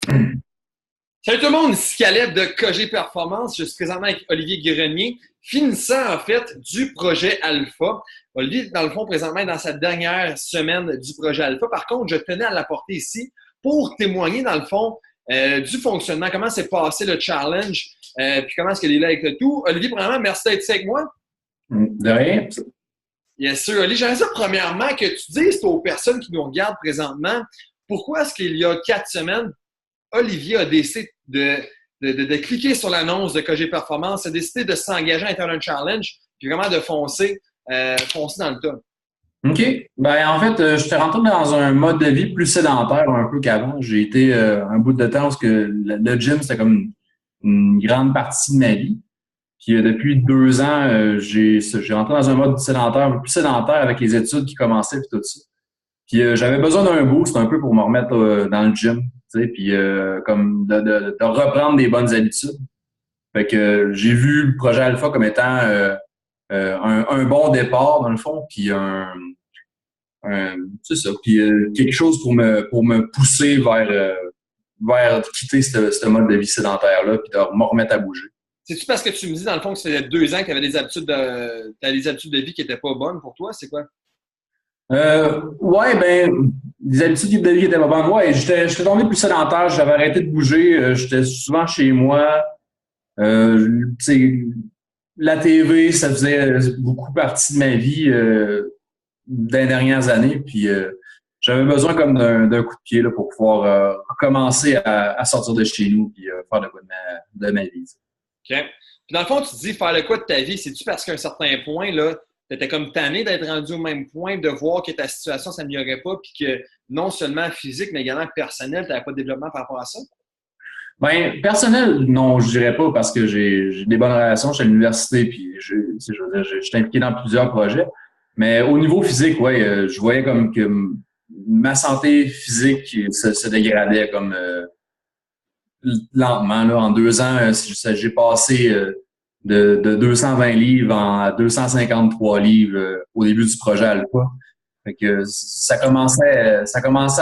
Salut tout le monde, ici Caleb de Cogé Performance. Je suis présentement avec Olivier Grenier, finissant en fait du projet Alpha. Olivier, dans le fond, présentement est dans sa dernière semaine du projet Alpha. Par contre, je tenais à l'apporter ici pour témoigner, dans le fond, du fonctionnement, comment s'est passé le challenge, puis comment est-ce qu'il est là avec le tout. Olivier, premièrement, merci d'être ici avec moi. De rien. Bien sûr, Olivier, j'aimerais ça premièrement que tu dises aux personnes qui nous regardent présentement, pourquoi est-ce qu'il y a 4 semaines, Olivier a décidé de cliquer sur l'annonce de KG Performance, a décidé de s'engager à faire un challenge, puis vraiment de foncer dans le tas. OK. Ben, en fait, je suis rentré dans un mode de vie plus sédentaire un peu qu'avant. J'ai été un bout de temps parce que le gym, c'était comme une grande partie de ma vie. Puis depuis 2 ans, j'ai rentré dans un mode sédentaire, un peu plus sédentaire avec les études qui commençaient et tout ça. Puis j'avais besoin d'un boost un peu pour me remettre dans le gym, tu sais, puis comme de reprendre des bonnes habitudes. Fait que j'ai vu le projet Alpha comme étant un bon départ dans le fond, puis c'est ça, puis quelque chose pour me pousser vers quitter ce mode de vie sédentaire là, puis de me remettre à bouger. C'est-tu parce que tu me dis, dans le fond, que ça faisait 2 ans que tu avais t'avais des habitudes de vie qui n'étaient pas bonnes pour toi? C'est quoi? Ouais, ben, des habitudes de vie qui étaient pas bonnes. Ouais, j'étais tombé plus sédentaire, j'avais arrêté de bouger, j'étais souvent chez moi. Tu sais, la TV, ça faisait beaucoup partie de ma vie dans les dernières années. Puis j'avais besoin comme d'un coup de pied là, pour pouvoir recommencer à sortir de chez nous puis faire de quoi de ma vie. OK. Puis dans le fond, tu te dis faire le quoi de ta vie? C'est-tu parce qu'à un certain point, là, tu étais comme tanné d'être rendu au même point, de voir que ta situation ne s'améliorait pas, puis que non seulement physique, mais également personnel, tu n'avais pas de développement par rapport à ça? Ben, personnel, non, je dirais pas parce que j'ai des bonnes relations. Je suis à l'université puis je veux dire, je suis impliqué dans plusieurs projets. Mais au niveau physique, ouais, je voyais comme que ma santé physique se dégradait comme lentement. Là, en 2 ans, j'ai passé de 220 livres à 253 livres au début du projet Alpha. Fait que ça commençait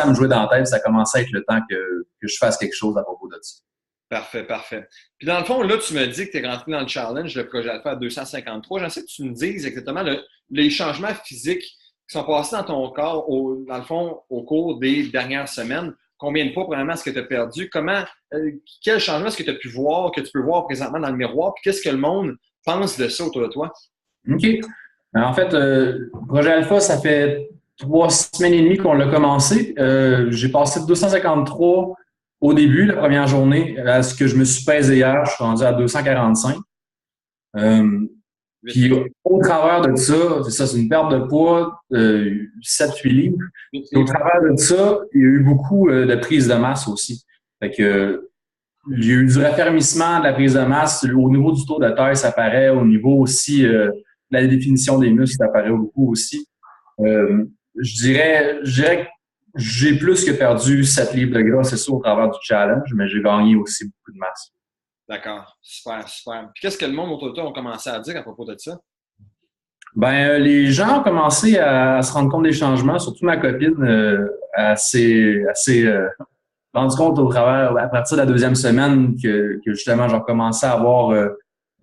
à me jouer dans la tête, ça commençait à être le temps que je fasse quelque chose à propos de ça. Parfait, parfait. Puis dans le fond, là, tu me dis que tu es rentré dans le challenge, le projet Alpha à 253. J'aimerais que tu me dises exactement les changements physiques qui sont passés dans ton corps, dans le fond, au cours des dernières semaines. Combien de poids, premièrement, est-ce que tu as perdu? Quel changement est-ce que tu as pu voir, que tu peux voir présentement dans le miroir? Puis qu'est-ce que le monde pense de ça autour de toi? OK. En fait, le projet Alpha, ça fait 3 semaines et demie qu'on l'a commencé. J'ai passé de 253 au début, la première journée, à ce que je me suis pesé hier, je suis rendu à 245. Puis au travers de ça, c'est ça, c'est une perte de poids, 7-8 livres. Et au travers de ça, il y a eu beaucoup de prise de masse aussi. Fait que il y a eu du raffermissement de la prise de masse. Au niveau du tour de taille, ça paraît. Au niveau aussi de la définition des muscles, ça paraît beaucoup aussi. Je dirais que j'ai plus que perdu 7 livres de gras, c'est ça, au travers du challenge, mais j'ai gagné aussi beaucoup de masse. D'accord. Super, super. Puis qu'est-ce que le monde autour de toi ont commencé à dire à propos de ça? Ben, les gens ont commencé à se rendre compte des changements, surtout ma copine, assez rendu compte au travers, à partir de la deuxième semaine, que justement, j'ai recommencé à avoir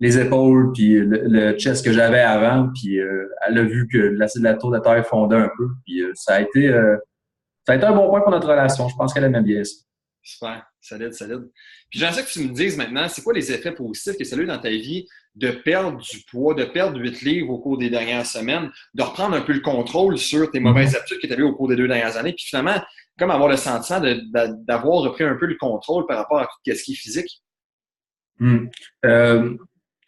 les épaules puis le chest que j'avais avant, puis elle a vu que la tour de taille fondait un peu, puis ça a été un bon point pour notre relation. Je pense qu'elle aimait bien ça. Super, solide, solide. Puis j'aimerais que tu me dises maintenant, c'est quoi les effets positifs que ça a eu dans ta vie de perdre du poids, de perdre 8 livres au cours des dernières semaines, de reprendre un peu le contrôle sur tes mauvaises habitudes que tu avais au cours des 2 dernières années, puis finalement, comme avoir le sentiment d'avoir repris un peu le contrôle par rapport à tout ce qui est physique? Hmm. Euh,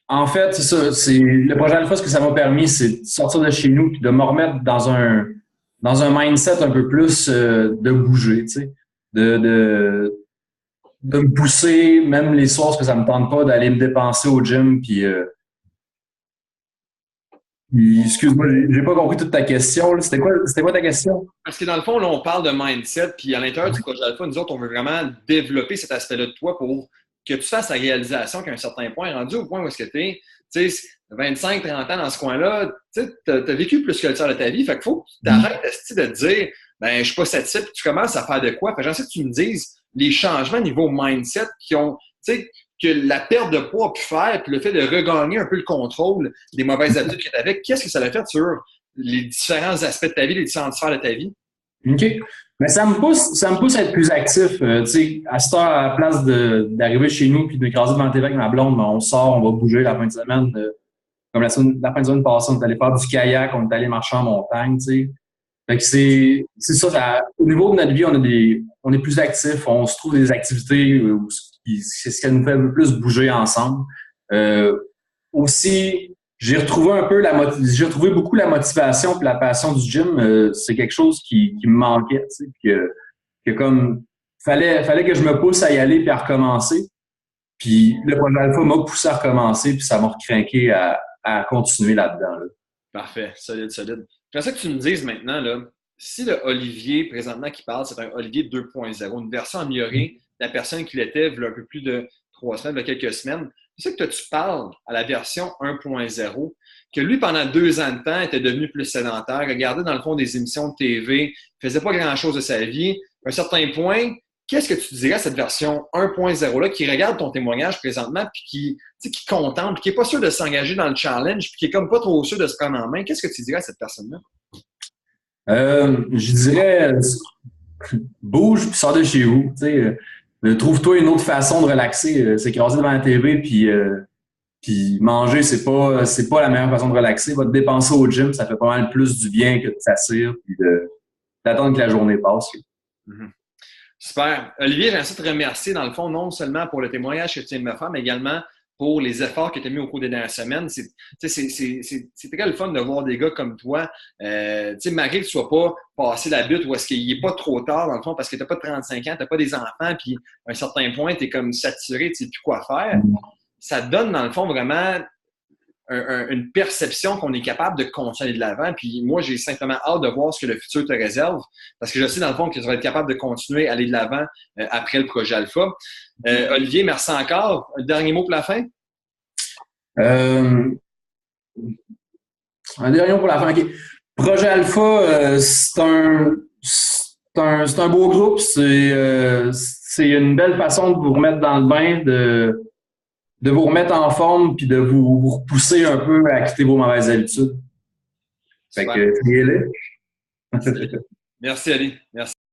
En fait, c'est ça. C'est le projet Alpha, ce que ça m'a permis, c'est de sortir de chez nous et de me remettre dans un mindset un peu plus de bouger, tu sais, de, de me pousser, même les soirs parce que ça me tente pas d'aller me dépenser au gym. Puis, excuse-moi, j'ai pas compris toute ta question. Là. C'était quoi ta question? Parce que dans le fond, là, on parle de mindset, puis à l'intérieur du projet Alpha, nous autres, on veut vraiment développer cet aspect-là de toi pour que tu fasses la réalisation qu'à un certain point, rendu au point où est-ce que tu es, tu sais, 25, 30 ans dans ce coin-là, tu sais, tu as vécu plus que le tiers de ta vie, fait qu'il faut que tu t'arrêtes de te dire, ben, je suis pas satisfait, puis tu commences à faire de quoi? Fait que j'en sais que tu me dises, les changements niveau mindset qui ont, tu sais, que la perte de poids a pu faire, puis le fait de regagner un peu le contrôle des mauvaises habitudes que tu avais, qu'est-ce que ça a fait sur les différents aspects de ta vie, les différentes sphères de ta vie? OK. Mais ça me pousse à être plus actif. Tu sais, à cette heure, à la place d'arriver chez nous puis de m'écraser devant la TV avec ma blonde, ben, on sort, on va bouger la fin de semaine. Comme la fin de semaine passée, on est allé faire du kayak, on est allé marcher en montagne, tu sais. Fait que c'est ça, au niveau de notre vie, on est plus actifs, on se trouve des activités c'est ce qui nous fait le plus bouger ensemble. Aussi, j'ai retrouvé beaucoup la motivation et la passion du gym. C'est quelque chose qui me manquait, tu sais, que comme fallait que je me pousse à y aller puis à recommencer. Puis le projet Alpha m'a poussé à recommencer puis ça m'a recrinqué à continuer là-dedans. Là. Parfait, solide, solide. J'aimerais ça que tu me dises maintenant, là, si le Olivier présentement qui parle, c'est un Olivier 2.0, une version améliorée de la personne qu'il était il y a un peu plus de 3 semaines, il y a quelques semaines, c'est ça que toi, tu parles à la version 1.0, que lui, pendant 2 ans de temps, était devenu plus sédentaire, regardait dans le fond des émissions de TV, faisait pas grand-chose de sa vie. À un certain point, qu'est-ce que tu dirais à cette version 1.0-là qui regarde ton témoignage présentement puis qui contemple, qui n'est pas sûr de s'engager dans le challenge puis qui est comme pas trop sûr de se prendre en main? Qu'est-ce que tu dirais à cette personne-là? Je dirais bouge puis sors de chez vous. Trouve-toi une autre façon de relaxer. S'écraser devant la TV puis manger, c'est pas la meilleure façon de relaxer. Va te dépenser au gym, ça fait pas mal plus du bien que de t'asseoir puis d'attendre que la journée passe. Mm-hmm. Super. Olivier, j'aimerais te remercier, dans le fond, non seulement pour le témoignage que tu viens de me faire, mais également pour les efforts que tu as mis au cours des dernières semaines. C'est très le fun de voir des gars comme toi, malgré que tu ne sois pas passé la butte ou est-ce qu'il n'est pas trop tard, dans le fond, parce que tu n'as pas 35 ans, tu n'as pas des enfants, puis à un certain point, tu es comme saturé, tu ne sais plus quoi faire. Ça te donne, dans le fond, vraiment une perception qu'on est capable de continuer de l'avant. Puis moi, j'ai simplement hâte de voir ce que le futur te réserve parce que je sais, dans le fond, que tu vas être capable de continuer à aller de l'avant après le projet Alpha. Olivier, merci encore. Un dernier mot pour la fin? Un dernier mot pour la fin. Okay. Projet Alpha, c'est un beau groupe. C'est une belle façon de vous remettre dans le bain, de vous remettre en forme puis de vous repousser un peu à quitter vos mauvaises habitudes. Fait que, Merci, Ali. Merci.